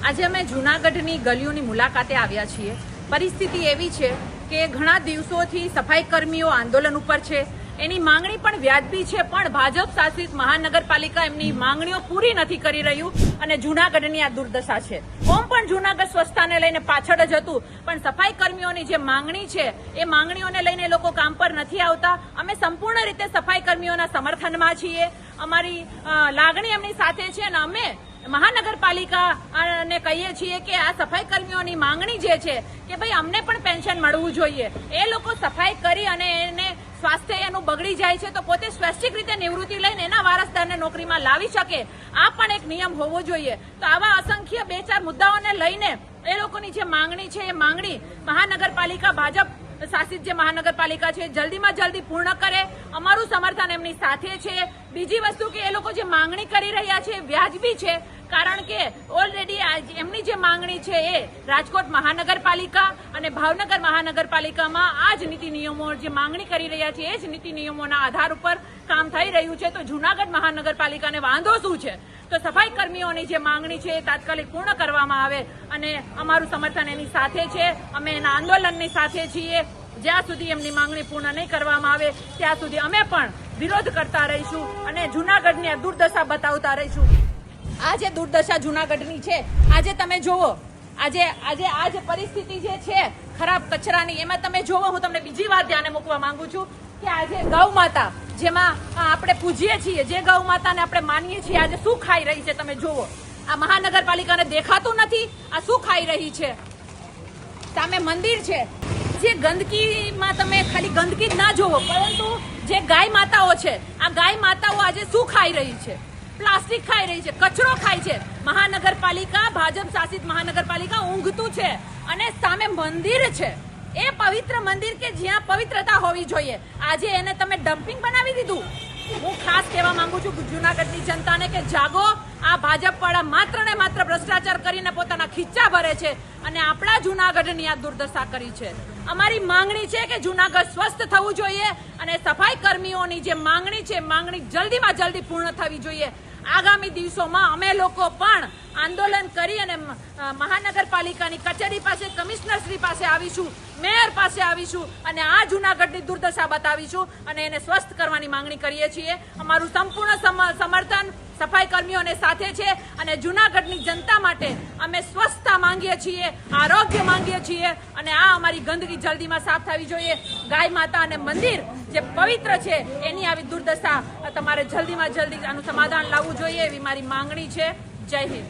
આજે અમે જૂનાગઢની ગલીઓની મુલાકાતે આવ્યા છીએ। પરિસ્થિતિ એવી છે કે ઘણા દિવસોથી સફાઈ કર્મીઓ આંદોલન ઉપર છે। એની માંગણી પણ વ્યાજબી છે, પણ ભાજપ શાસિત મહાનગરપાલિકા એમની માંગણીઓ પૂરી નથી કરી રહ્યું અને જૂનાગઢની આ દુર્દશા છે। ઓમ પણ જૂનાગઢ સ્વચ્છતાને લઈને પાછળ જ હતું, પણ સફાઈ કર્મીઓની જે માંગણી છે એ માંગણીઓને લઈને એ લોકો કામ પર નથી આવતા। અમે સંપૂર્ણ રીતે સફાઈ કર્મીઓના સમર્થનમાં છીએ। અમારી લાગણી એમની સાથે છે અને અમે મહાનગરપાલિકાને કહીએ છીએ કે આ સફાઈ કર્મીઓની માંગણી જે છે કે ભાઈ અમને પણ પેન્શન મળવું જોઈએ। એ લોકો સફાઈ કરી અને એને સ્વાસ્થ્ય એનું બગડી જાય છે તો પોતે સ્વૈચ્છિક રીતે નિવૃત્તિ લઈને એના વારસદારને નોકરીમાં લાવી શકે, આ પણ એક નિયમ હોવો જોઈએ। તો આવા અસંખ્ય 2-4 મુદ્દાઓને લઈને એ લોકોની જે માંગણી છે એ માંગણી મહાનગરપાલિકા ભાજપ શાસિત જે મહાનગરપાલિકા છે જલ્દીમાં જલ્દી પૂર્ણ કરે। અમારું સમર્થન એમની સાથે છે। બીજી વસ્તુ કે એ લોકો જે માંગણી કરી રહ્યા છે વ્યાજબી છે, કારણ કે ઓલરેડી એમની જે માંગણી છે એ રાજકોટ મહાનગરપાલિકા અને ભાવનગર મહાનગરપાલિકામાં આ જ નીતિ નિયમો જે માંગણી કરી રહ્યા છે એ જ નીતિ નિયમોના આધાર ઉપર કામ થઈ રહ્યું છે। તો જૂનાગઢ મહાનગરપાલિકાને વાંધો શું છે? તો સફાઈ કર્મીઓની જે માંગણી છે એ તાત્કાલિક પૂર્ણ કરવામાં આવે અને અમારું સમર્થન એની સાથે છે। અમે એના આંદોલનની સાથે છીએ। જ્યાં સુધી એમની માંગણી પૂર્ણ નહીં કરવામાં આવે ત્યાં સુધી અમે પણ વિરોધ કરતા રહીશું અને જૂનાગઢની આ દુર્દશા બતાવતા રહીશું। આ જે દુર્દશા જૂનાગઢની છે, આજે તમે જુઓ, આજે આ જે પરિસ્થિતિ જે છે ખરાબ કચરાની, એમાં તમે જુઓ, હું તમને બીજી વાત ધ્યાને મૂકવા માંગુ છું કે આજે ગૌ માતા જેમાં આપણે પૂજીએ છીએ, જે ગૌ માતાને આપણે માનીએ છીએ, આજે શું ખાઈ રહી છે તમે જુઓ। આ મહાનગરપાલિકાને દેખાતું નથી આ શું ખાઈ રહી છે? સામે મંદિર છે, જે ગંદકીમાં તમે ખાલી ગંદકી જ ના જોવો, પરંતુ જે ગાય માતાઓ છે, આ ગાય માતાઓ આજે શું ખાઈ રહી છે? પ્લાસ્ટિક ખાઈ રહી છે, કચરો ખાય છે। મહાનગરપાલિકા ભાજપ શાસિત મહાનગરપાલિકા ઊંઘતું છે અને સામે મંદિર છે, એ પવિત્ર મંદિર કે જ્યાં પવિત્રતા હોવી જોઈએ, આજે એને તમે ડમ્પિંગ બનાવી દીધું। હું ખાસ કહેવા માંગુ છું જૂનાગઢની જનતાને કે જાગો। આ ભાજપ વાળા માત્ર ને માત્ર ભ્રષ્ટાચાર કરીને પોતાના ખીચ્ચા ભરે છે અને આપણા જૂનાગઢની આ દુર્દશા કરી છે। અમારી માંગણી છે કે જૂનાગઢ સ્વસ્થ થવું જોઈએ અને સફાઈ કર્મીઓની જે માંગણી છે માંગણી જલ્દીમાં જલ્દી પૂર્ણ થવી જોઈએ। આગામી દિવસોમાં અમે લોકો પણ આંદોલન કરી અને મહાનગરપાલિકાની કચેરી પાસે, કમિશનરશ્રી પાસે આવીશું, મેયર પાસે આવીશું અને આ જૂનાગઢની દુર્દશા બતાવીશું અને એને સ્વસ્થ કરવાની માંગણી કરીએ છીએ। અમારું સંપૂર્ણ સમર્થન સફાઈ કર્મીઓને સાથે છે અને જૂનાગઢની જનતા માટે અમે સ્વચ્છતા માંગીએ છીએ, આરોગ્ય માંગીએ છીએ અને આ અમારી ગંદકી જલ્દીમાં સાફ થવી જોઈએ। ગાય માતા અને મંદિર જે પવિત્ર છે એની આવી દુર્દશા તમારે જલ્દીમાં જલ્દી આનું સમાધાન લાવવું જોઈએ એવી મારી માંગણી છે। જય હિન્દ।